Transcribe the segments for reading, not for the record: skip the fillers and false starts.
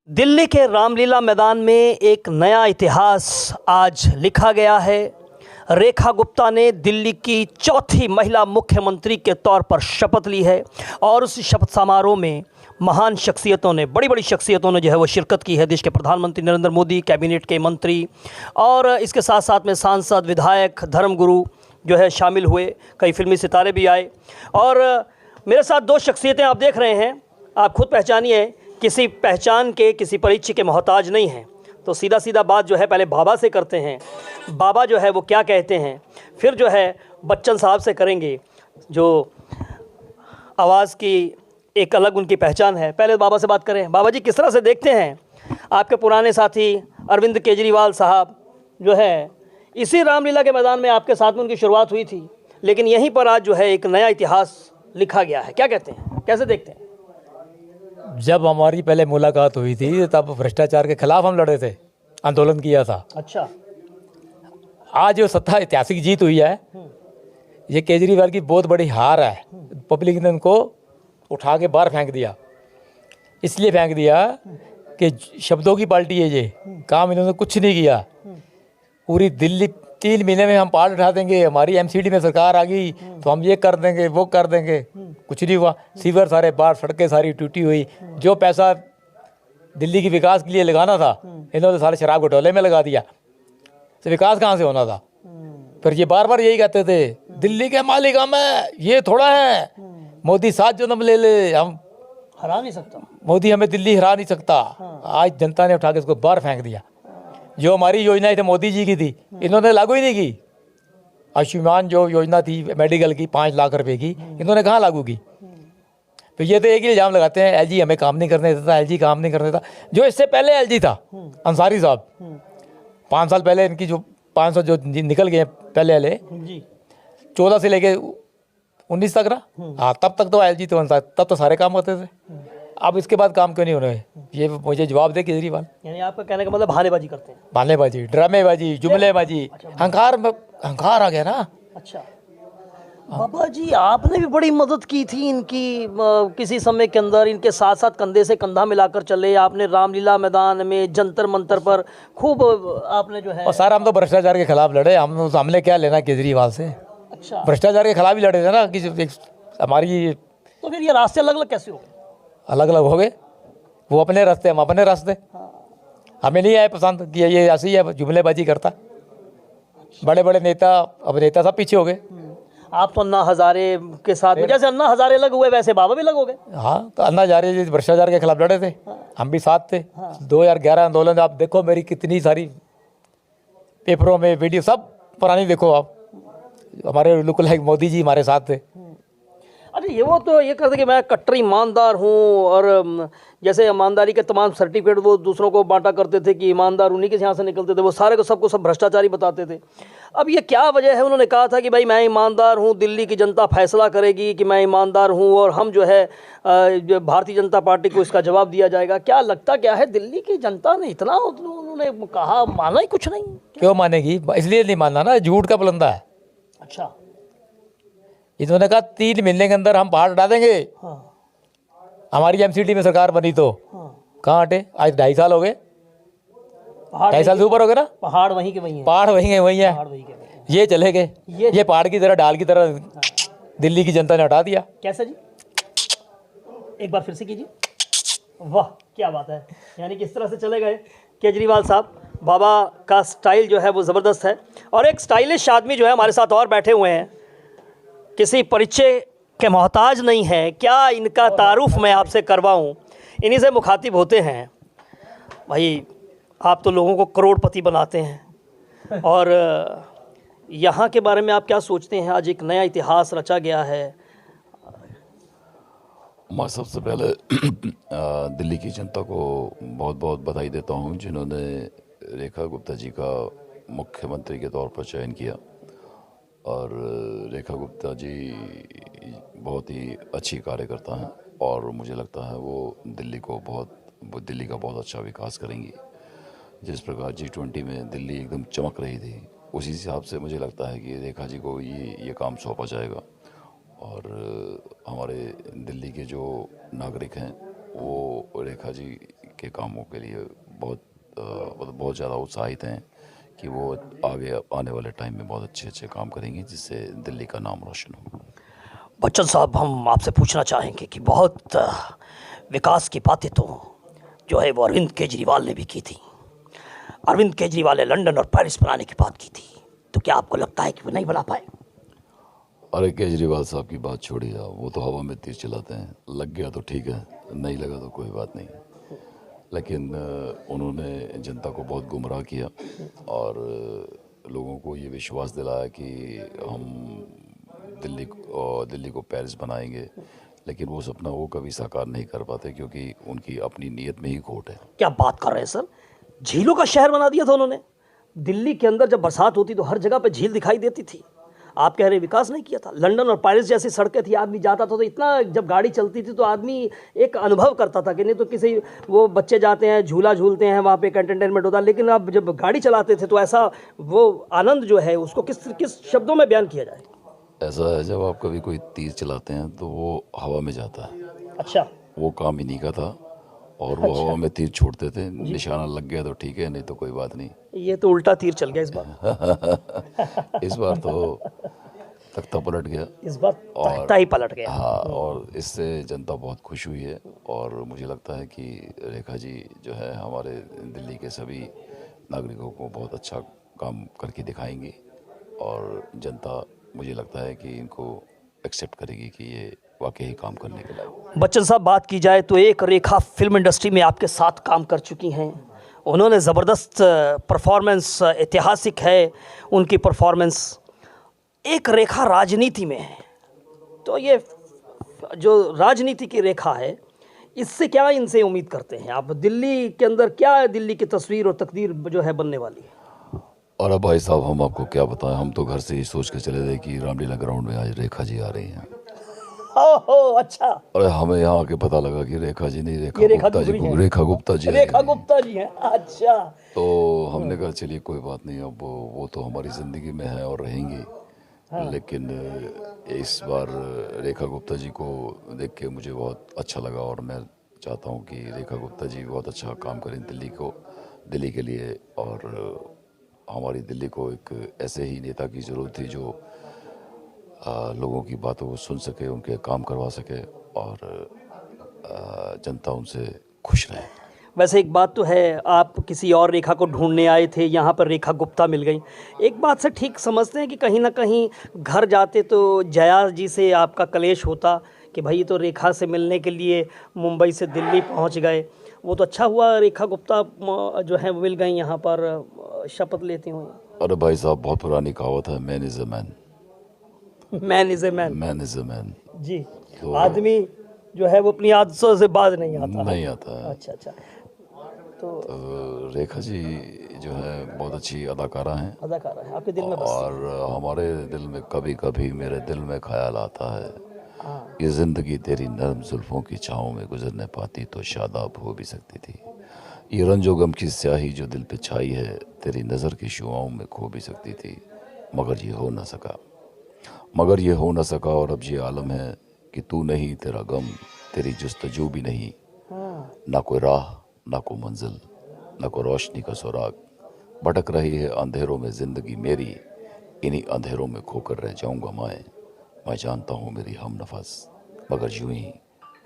दिल्ली के रामलीला मैदान में एक नया इतिहास आज लिखा गया है। रेखा गुप्ता ने दिल्ली की चौथी महिला मुख्यमंत्री के तौर पर शपथ ली है और उस शपथ समारोह में महान शख्सियतों ने, बड़ी बड़ी शख्सियतों ने जो है वो शिरकत की है। देश के प्रधानमंत्री नरेंद्र मोदी, कैबिनेट के मंत्री और इसके साथ साथ में सांसद, विधायक, धर्मगुरु जो है शामिल हुए। कई फिल्मी सितारे भी आए और मेरे साथ दो शख्सियतें आप देख रहे हैं। आप खुद पहचानिए, किसी पहचान के, किसी परिचय के मोहताज नहीं हैं। तो सीधा सीधा बात जो है पहले बाबा से करते हैं। बाबा जो है वो क्या कहते हैं, फिर जो है बच्चन साहब से करेंगे, जो आवाज़ की एक अलग उनकी पहचान है। पहले बाबा से बात करें। बाबा जी, किस तरह से देखते हैं आपके पुराने साथी अरविंद केजरीवाल साहब जो है इसी रामलीला के मैदान में आपके साथ में उनकी शुरुआत हुई थी, लेकिन यहीं पर आज जो है एक नया इतिहास लिखा गया है। क्या कहते हैं, कैसे देखते हैं? जब हमारी पहले मुलाकात हुई थी तब भ्रष्टाचार के खिलाफ हम लड़े थे, आंदोलन किया था। अच्छा, आज जो सत्ता ऐतिहासिक जीत हुई है, ये केजरीवाल की बहुत बड़ी हार है। पब्लिक ने उनको उठा के बाहर फेंक दिया। इसलिए फेंक दिया कि शब्दों की पार्टी है ये, काम इन्होंने कुछ नहीं किया। पूरी दिल्ली 3 महीने में हम पार्ट उठा देंगे, हमारी एमसीडी में सरकार आ गई तो हम ये कर देंगे, वो कर देंगे। कुछ नहीं हुआ। सीवर सारे बाहर, सड़कें सारी टूटी हुई। जो पैसा दिल्ली की विकास के लिए लगाना था इन्होंने सारे शराब घोटाले में लगा दिया। तो विकास कहाँ से होना था? फिर ये बार बार यही कहते थे, दिल्ली के मालिक हम है, ये थोड़ा है, मोदी 7 जन्म ले ले, हम हरा नहीं सकता, मोदी हमें दिल्ली हरा नहीं सकता। आज जनता ने उठा के इसको बाहर फेंक दिया। जो हमारी योजनाएं थी मोदी जी की थी, इन्होंने लागू ही नहीं की। आयुष्मान जो योजना थी मेडिकल की 5 लाख रुपए की, इन्होंने कहाँ लागू की? तो ये तो एक ही इल्ज़ाम लगाते हैं, एलजी हमें काम नहीं करने देता, एलजी काम नहीं करने देता। जो इससे पहले एलजी था अंसारी साहब, 5 साल पहले इनकी जो 500 जो निकल गए पहले वाले, 14 से लेके 19 तक ना, हाँ तब तक तो एलजी तो अंसारी, तब तो सारे काम होते थे। अब इसके बाद काम क्यों नहीं हो रहे? ये मुझे जवाब दे केजरीवाल। यानी आपका कहने का मतलब बहानेबाजी करते हैं। बहानेबाजी, ड्रामेबाजी, जुमलेबाजी, अहंकार आ गया ना। अच्छा बाबा जी, आपने भी बड़ी मदद की थी इनकी किसी समय के अंदर, इनके साथ साथ कंधे से कंधा मिलाकर चले। आपने रामलीला मैदान में, जंतर मंतर पर खूब आपने जो है, और सारा हम तो भ्रष्टाचार के खिलाफ लड़े। हमने क्या लेना केजरीवाल से? अच्छा, भ्रष्टाचार के खिलाफ ही लड़े थे ना। कि हमारी तो फिर ये रास्ते अलग अलग कैसे हो गए? अलग अलग हो गए। वो अपने रास्ते, हम अपने रास्ते। हमें नहीं आए पसंद कि ये ऐसी है, जुमलेबाजी करता। बड़े बड़े नेता, अब नेता सब पीछे हो गए। आप तो अन्ना हजारे के साथ में, जैसे अन्ना हजारे अलग हुए वैसे बाबा भी अलग हो गए। हाँ, तो अन्ना हजारे भ्रष्टाचार के खिलाफ लड़े थे, हम भी साथ थे। 2011 आंदोलन आप देखो, मेरी कितनी सारी पेपरों में वीडियो सब पुरानी देखो आप। हमारे लुक लाइक मोदी जी हमारे साथ थे। अरे ये वो तो ये कहते कि मैं कट्टर ईमानदार हूँ, और जैसे ईमानदारी के तमाम सर्टिफिकेट वो दूसरों को बांटा करते थे कि ईमानदार उन्हीं के यहाँ से निकलते थे। वो सारे को सबको सब भ्रष्टाचारी बताते थे। अब ये क्या वजह है? उन्होंने कहा था कि भाई मैं ईमानदार हूँ, दिल्ली की जनता फैसला करेगी कि मैं ईमानदार हूँ, और हम जो है भारतीय जनता पार्टी को इसका जवाब दिया जाएगा। क्या लगता क्या है, दिल्ली की जनता ने इतना, उन्होंने कहा, माना ही कुछ नहीं? क्यों मानेगी? इसलिए नहीं मानना ना, झूठ का बुलंदा है। अच्छा, इन्होंने कहा 3 महीने के अंदर हम पहाड़ हटा देंगे। हमारी एमसीडी में सरकार बनी तो कहाँ हटे? आज 2.5 साल हो गए, 2.5 साल से ऊपर हो गए ना। पहाड़ वहीं के वहीं है, पहाड़ वहीं है, वहीं है। ये चले गए, ये पहाड़ की तरह, ढाल की तरह दिल्ली की जनता ने हटा दिया। कैसे जी? एक बार फिर से कीजिए। वाह, क्या बात है। यानी किस तरह से चले गए केजरीवाल साहब। बाबा का स्टाइल जो है वो ज़बरदस्त है। और एक स्टाइलिश आदमी जो है हमारे साथ और बैठे हुए हैं, किसी परिचय के मोहताज नहीं है। क्या इनका तारुफ मैं आपसे करवाऊं, इन्हीं से मुखातिब होते हैं। भाई, आप तो लोगों को करोड़पति बनाते हैं, और यहाँ के बारे में आप क्या सोचते हैं? आज एक नया इतिहास रचा गया है। मैं सबसे पहले दिल्ली की जनता को बहुत बहुत बधाई देता हूँ, जिन्होंने रेखा गुप्ता जी का मुख्यमंत्री के तौर पर चयन किया। और रेखा गुप्ता जी बहुत ही अच्छी कार्यकर्ता हैं, और मुझे लगता है वो दिल्ली का बहुत अच्छा विकास करेंगी। जिस प्रकार G20 में दिल्ली एकदम चमक रही थी, उसी हिसाब से मुझे लगता है कि रेखा जी को ये काम सौंपा जाएगा। और हमारे दिल्ली के जो नागरिक हैं वो रेखा जी के कामों के लिए बहुत ज़्यादा उत्साहित हैं कि वो आगे आने वाले टाइम में बहुत अच्छे अच्छे काम करेंगे जिससे दिल्ली का नाम रोशन हो। बच्चन साहब, हम आपसे पूछना चाहेंगे कि बहुत विकास की बातें तो जो है वो अरविंद केजरीवाल ने भी की थी। अरविंद केजरीवाल ने लंदन और पेरिस बनाने की बात की थी, तो क्या आपको लगता है कि वो नहीं बना पाए? अरे केजरीवाल साहब की बात छोड़िए, वो तो हवा में तीर चलाते हैं। लग गया तो ठीक है, नहीं लगा तो कोई बात नहीं। लेकिन उन्होंने जनता को बहुत गुमराह किया और लोगों को ये विश्वास दिलाया कि हम दिल्ली को पेरिस बनाएंगे, लेकिन वो सपना वो कभी साकार नहीं कर पाते क्योंकि उनकी अपनी नीयत में ही खोट है। क्या बात कर रहे हैं सर? झीलों का शहर बना दिया था उन्होंने। दिल्ली के अंदर जब बरसात होती तो हर जगह पे झील दिखाई देती थी। आप कह रहे विकास नहीं किया था? लंदन और पेरिस जैसी सड़कें थी, आदमी जाता था तो इतना, जब गाड़ी चलती थी तो आदमी एक अनुभव करता था कि नहीं तो किसी, वो बच्चे जाते हैं झूला झूलते हैं वहाँ पे एंटरटेनमेंट होता है, लेकिन अब जब गाड़ी चलाते थे तो ऐसा वो आनंद जो है उसको किस शब्दों में बयान किया जाए? ऐसा है, जब आप कभी कोई तीर चलाते हैं तो वो हवा में जाता है। अच्छा, वो काम इन्हीं का था और वो हवा में तीर छोड़ते थे। निशाना लग गया तो ठीक है, नहीं तो कोई बात नहीं। ये तो उल्टा तीर चल गया इस बार। इस बार तो तख्ता पलट गया। इस बार तख्ता ही पलट गया। हाँ, और इससे जनता बहुत खुश हुई है और मुझे लगता है कि रेखा जी जो है हमारे दिल्ली के सभी नागरिकों को बहुत अच्छा काम करके दिखाएंगी और जनता, मुझे लगता है कि इनको एक्सेप्ट करेगी कि ये वाकई काम करने के लायक। बच्चन साहब, बात की जाए तो एक रेखा फिल्म इंडस्ट्री में आपके साथ काम कर चुकी हैं। उन्होंने ज़बरदस्त परफॉर्मेंस, ऐतिहासिक है उनकी परफॉर्मेंस। एक रेखा राजनीति में है, तो ये जो राजनीति की रेखा है, इससे क्या इनसे उम्मीद करते हैं आप? दिल्ली के अंदर क्या दिल्ली की तस्वीर और तकदीर जो है बनने वाली है? और अब भाई साहब, हम आपको क्या बताएं, हम तो घर से ही सोच के चले थे कि रामलीला ग्राउंड में आज रेखा जी आ रही हैं। ओहो, अच्छा। अरे हमें यहाँ आके पता लगा कि रेखा जी नहीं, रेखा गुप्ता जी रेखा गुप्ता जी हैं। अच्छा, तो हमने कहा चलिए कोई बात नहीं, अब वो तो हमारी ज़िंदगी में है और रहेंगी। लेकिन इस बार रेखा गुप्ता जी को देख के मुझे बहुत अच्छा लगा और मैं चाहता हूँ कि रेखा गुप्ता जी बहुत अच्छा काम करें दिल्ली के लिए। और हमारी दिल्ली को एक ऐसे ही नेता की ज़रूरत थी जो लोगों की बातों को सुन सके, उनके काम करवा सके और जनता उनसे खुश रहे। वैसे एक बात तो है, आप किसी और रेखा को ढूंढने आए थे, यहाँ पर रेखा गुप्ता मिल गई। एक बात से ठीक समझते हैं कि कहीं ना कहीं घर जाते तो जया जी से आपका कलेश होता कि भाई तो रेखा से मिलने के लिए मुंबई से दिल्ली पहुँच गए। वो तो अच्छा हुआ रेखा गुप्ता जो है मिल गई यहाँ पर शपथ लेती हुई। अरे भाई साहब, बहुत पुरानी कहावत है, man is a man. Man is a man. Man is a man जी, तो आदमी जो है वो अपनी आदतों से बाज नहीं आता है। अच्छा। तो रेखा जी जो है बहुत अच्छी अदाकारा हैं आपके दिल में और हमारे दिल में कभी कभी मेरे दिल में ख्याल आता है, ये जिंदगी तेरी नरम जुल्फों की छाँव में गुजरने पाती तो शादाब हो भी सकती थी। ये रंजो गम की स्याही जो दिल पे छाई है तेरी नज़र की शुआओं में खो भी सकती थी, मगर ये हो न सका और अब ये आलम है कि तू नहीं, तेरा गम, तेरी जुस्तजू भी नहीं। ना कोई राह, ना कोई मंजिल, ना कोई रोशनी का सुराग, भटक रही है अंधेरों में जिंदगी मेरी, इन्हीं अंधेरों में खोकर रह जाऊंगा मैं जानता हूँ मेरी हम नफस, मगर यूं ही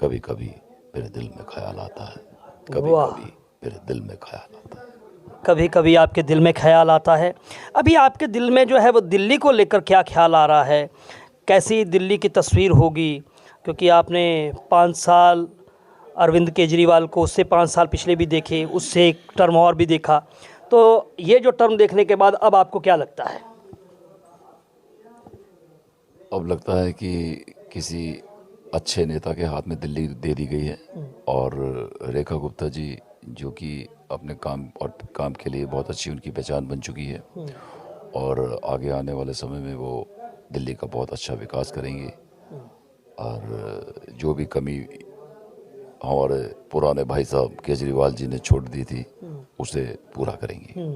कभी कभी मेरे दिल में ख्याल आता है, कभी कभी मेरे दिल में ख्याल आता है। कभी कभी आपके दिल में ख्याल आता है। अभी आपके दिल में जो है वो दिल्ली को लेकर क्या ख्याल आ रहा है? कैसी दिल्ली की तस्वीर होगी? क्योंकि आपने 5 साल अरविंद केजरीवाल को, उससे 5 साल पिछले भी देखे, उससे एक टर्म और भी देखा, तो ये जो टर्म देखने के बाद अब आपको क्या लगता है? अब लगता है कि किसी अच्छे नेता के हाथ में दिल्ली दे दी गई है और रेखा गुप्ता जी जो कि अपने काम के लिए बहुत अच्छी उनकी पहचान बन चुकी है और आगे आने वाले समय में वो दिल्ली का बहुत अच्छा विकास करेंगी और जो भी कमी हमारे पुराने भाई साहब केजरीवाल जी ने छोड़ दी थी उसे पूरा करेंगी।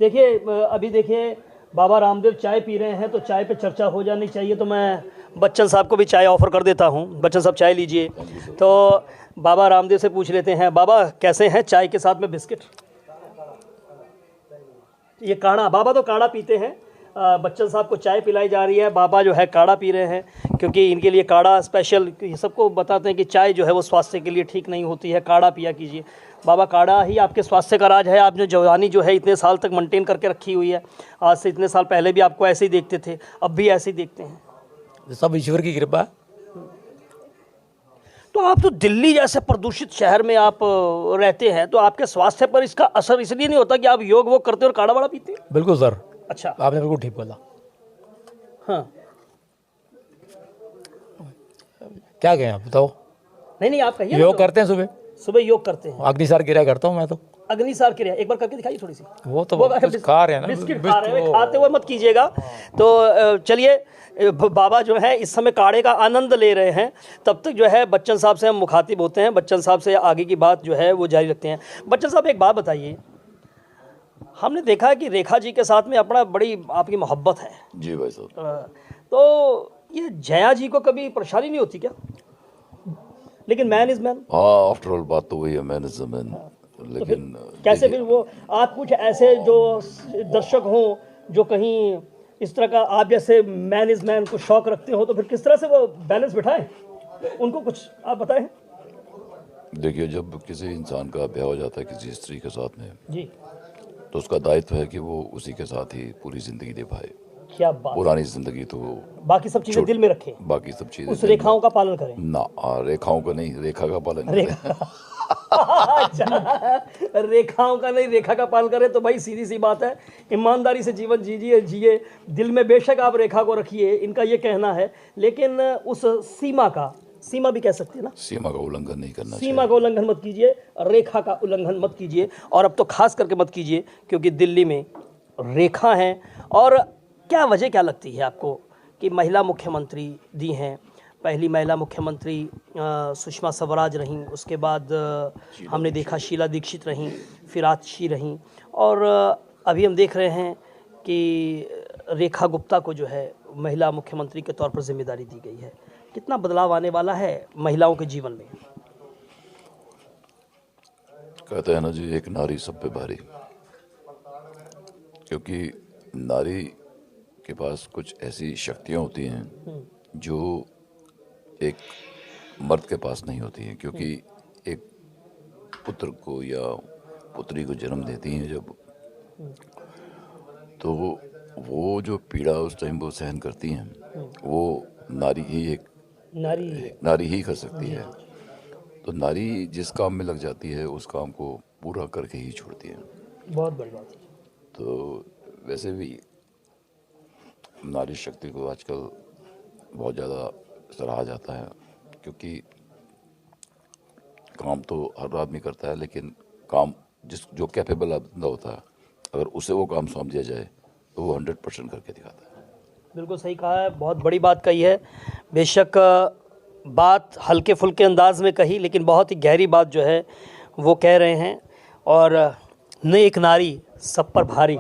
देखिए, अभी देखिए बाबा रामदेव चाय पी रहे हैं तो चाय पे चर्चा हो जानी चाहिए, तो मैं बच्चन साहब को भी चाय ऑफ़र कर देता हूं। बच्चन साहब चाय लीजिए। तो बाबा रामदेव से पूछ लेते हैं। बाबा कैसे हैं? चाय के साथ में बिस्किट, ये काढ़ा, बाबा तो काढ़ा पीते हैं, बच्चन साहब को चाय पिलाई जा रही है, बाबा जो है काढ़ा पी रहे हैं, क्योंकि इनके लिए काढ़ा स्पेशल, ये सबको बताते हैं कि चाय जो है वो स्वास्थ्य के लिए ठीक नहीं होती है, काढ़ा पिया कीजिए। बाबा काढ़ा ही आपके स्वास्थ्य का राज है। आपने जवानी जो है इतने साल तक मेंटेन करके रखी हुई है। आज से इतने साल पहले भी आपको ऐसे ही देखते थे, अब भी ऐसे ही देखते हैं। सब ईश्वर की कृपा। तो आप तो दिल्ली जैसे प्रदूषित शहर में आप रहते हैं, तो आपके स्वास्थ्य पर इसका असर इसलिए नहीं होता कि आप योग वो करते और काढ़ा वाड़ा पीते हैं? बिल्कुल सर, अच्छा, आपने बिल्कुल ठीक बोला। हाँ, क्या कहें आप बताओ? नहीं आप कहिए। योग करते हैं, सुबह सुबह योग करते हैं, अग्निसार क्रिया करता हूँ मैं तो। अग्निसार क्रिया एक बार करके दिखाइए थोड़ी सी। वो तो कुछ खा रहे हैं ना, बिस्किट खा रहे हैं, खाते हुए मत कीजिएगा। तो चलिए, बाबा जो है इस समय काढ़े का आनंद ले रहे हैं, तब तक जो है बच्चन साहब से हम मुखातिब होते हैं, बच्चन साहब से आगे की बात जो है वो जारी रखते हैं। बच्चन साहब एक बात बताइए, हमने देखा है कि रेखा जी के साथ में अपना बड़ी आपकी मोहब्बत है। जी भाई साहब। तो ये जया जी को कभी परेशानी नहीं होती क्या? लेकिन मैन इज मैन। हाँ, आफ्टर ऑल बात तो वही है, मैन इज मैन। लेकिन कैसे फिर वो आप कुछ ऐसे जो दर्शक हों जो कहीं इस तरह का आप जैसे मैन इज मैन को शौक रखते हो, तो फिर किस तरह से वो बैलेंस बिठाएं? उनको कुछ आप बताएं। देखिए, जब किसी इंसान का ब्याह हो जाता है किसी स्त्री के साथ में, जी, तो उसका दायित्व है कि वो उसी के साथ ही पूरी जिंदगी निभाए। क्या बात। पुरानी जिंदगी तो बाकी सब चीजें दिल में रखें, बाकी सब चीजें उस रेखाओं का पालन करें ना। रेखाओं का नहीं, रेखा का पालन करें। अच्छा, रेखाओं का नहीं, रेखा का पालन करें। तो भाई सीधी सी बात है, ईमानदारी से जीवन जिए, दिल में बेशक आप रेखा को रखिए, इनका ये कहना है, लेकिन उस सीमा भी कह सकते हैं ना, सीमा का उल्लंघन नहीं करना सीमा का उल्लंघन मत कीजिए, रेखा का उल्लंघन मत कीजिए, और अब तो खास करके मत कीजिए क्योंकि दिल्ली में रेखा है। और क्या वजह क्या लगती है आपको कि महिला मुख्यमंत्री दी हैं? पहली महिला मुख्यमंत्री सुषमा स्वराज रहीं, उसके बाद हमने देखा शीला दीक्षित रहीं, फिर आतिशी रहीं, और अभी हम देख रहे हैं कि रेखा गुप्ता को जो है महिला मुख्यमंत्री के तौर पर जिम्मेदारी दी गई है। कितना बदलाव आने वाला है महिलाओं के जीवन में? कहते हैं ना जी, एक नारी सब पे भारी। क्योंकि नारी के पास कुछ ऐसी शक्तियां होती हैं जो एक मर्द के पास नहीं होती हैं। क्योंकि एक पुत्र को या पुत्री को जन्म देती हैं जब, तो वो जो पीड़ा उस टाइम वो सहन करती हैं, वो नारी ही कर सकती है। तो नारी जिस काम में लग जाती है उस काम को पूरा करके ही छोड़ती है। बहुत बड़ी बात है। तो वैसे भी नारी शक्ति को आजकल बहुत ज़्यादा सराहा जाता है, क्योंकि काम तो हर आदमी करता है, लेकिन काम जो कैपेबल बंदा होता है, अगर उसे वो काम सौंप दिया जाए तो वो 100% करके दिखाता है। बिल्कुल सही कहा है, बहुत बड़ी बात कही है। बेशक बात हल्के फुल्के अंदाज में कही, लेकिन बहुत ही गहरी बात जो है वो कह रहे हैं। और न एक नारी सब पर भारी।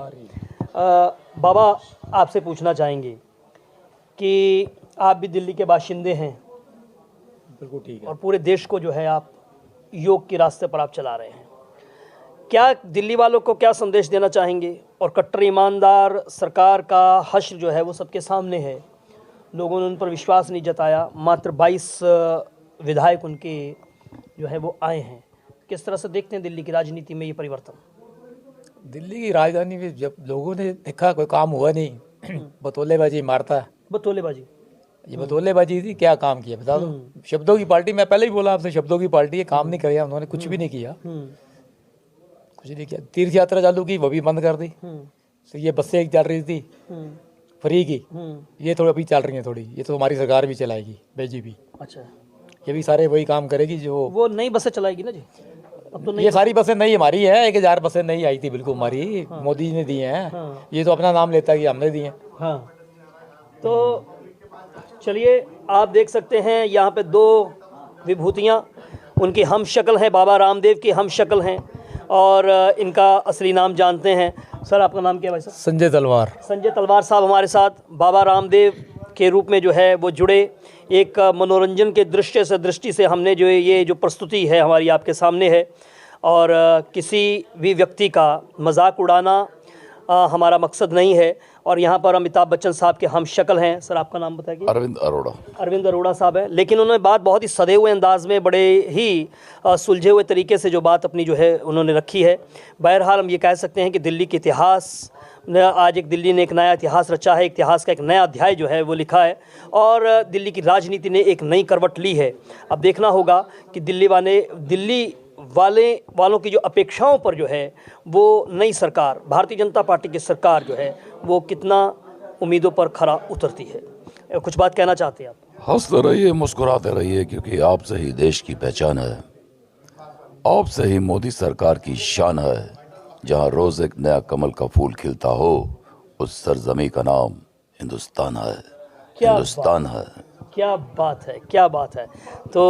बाबा आपसे पूछना चाहेंगे कि आप भी दिल्ली के बाशिंदे हैं, बिल्कुल ठीक है, और पूरे देश को जो है आप योग के रास्ते पर आप चला रहे हैं, क्या दिल्ली वालों को क्या संदेश देना चाहेंगे? और कट्टर ईमानदार सरकार का हश्र जो है वो सबके सामने है, लोगों ने उन पर विश्वास नहीं जताया, मात्र 22 विधायक उनके जो है वो आए हैं। किस तरह से देखते हैं दिल्ली की राजनीति में ये परिवर्तन? दिल्ली की राजधानी में जब लोगों ने देखा कोई काम हुआ नहीं, बतौलेबाजी मारता है। बतौलेबाजी, ये बतौलेबाजी थी, क्या काम किया बता दो। शब्दों की पार्टी, मैं पहले ही बोला आपसे, शब्दों की पार्टी है, काम नहीं किया उन्होंने, कुछ भी नहीं किया, कुछ नहीं किया। तीर्थ यात्रा चालू की, वो भी बंद कर दी। तो ये बसें एक चल रही थी फ्री की, ये थोड़ी अभी चल रही हैं थोड़ी, ये तो हमारी सरकार भी चलाएगी, बीजेपी। अच्छा, ये भी सारे वही काम करेगी जो वो नई बसें चलाएगी ना जी। अब तो ये सारी बसें नहीं हमारी है, 1000 बसें नहीं आई थी बिल्कुल हमारी, मोदी जी ने दी हैं। ये तो अपना नाम लेता है कि हमने दी हैं। हाँ, तो चलिए आप देख सकते हैं यहाँ पे 2 विभूतियाँ, उनकी हम शक्ल हैं, बाबा रामदेव की हम शक्ल हैं, और इनका असली नाम जानते हैं। सर आपका नाम क्या है भाई साहब? संजय तलवार। संजय तलवार साहब हमारे साथ बाबा रामदेव के रूप में जो है वो जुड़े। एक मनोरंजन के दृष्टि से हमने जो ये जो प्रस्तुति है हमारी आपके सामने है, और किसी भी व्यक्ति का मजाक उड़ाना हमारा मकसद नहीं है। और यहाँ पर अमिताभ बच्चन साहब के हम शक्ल हैं। सर, आपका नाम बताइए। अरविंद अरोड़ा साहब है, लेकिन उन्होंने बात बहुत ही सधे हुए अंदाज में, बड़े ही सुलझे हुए तरीके से जो बात अपनी जो है उन्होंने रखी है। बहरहाल हम ये कह सकते हैं कि दिल्ली के इतिहास आज दिल्ली ने एक नया इतिहास रचा है, इतिहास का एक नया अध्याय जो है वो लिखा है, और दिल्ली की राजनीति ने एक नई करवट ली है। अब देखना होगा कि दिल्ली वालों की जो अपेक्षाओं पर जो है वो नई सरकार, भारतीय जनता पार्टी की सरकार जो है वो कितना उम्मीदों पर खरा उतरती है। कुछ बात कहना चाहते हैं आप? हंसते रहिए, मुस्कुराते रहिए, क्योंकि आपसे ही देश की पहचान है, आपसे ही मोदी सरकार की शान है। जहां रोज एक नया कमल का फूल खिलता हो, उस सरजमी का नाम हिंदुस्तान है। हिंदुस्तान है। क्या बात है, क्या बात है। तो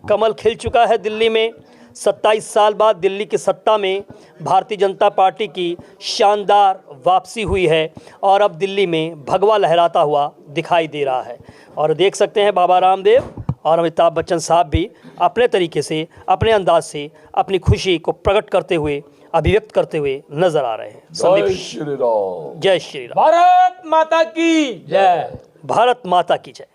कमल खिल चुका है दिल्ली में। 27 साल बाद दिल्ली की सत्ता में भारतीय जनता पार्टी की शानदार वापसी हुई है, और अब दिल्ली में भगवा लहराता हुआ दिखाई दे रहा है। और देख सकते हैं बाबा रामदेव और अमिताभ बच्चन साहब भी अपने तरीके से, अपने अंदाज से अपनी खुशी को प्रकट करते हुए, अभिव्यक्त करते हुए नजर आ रहे हैं। जय श्री राम। जय श्री राम। भारत माता की जय। भारत माता की जय।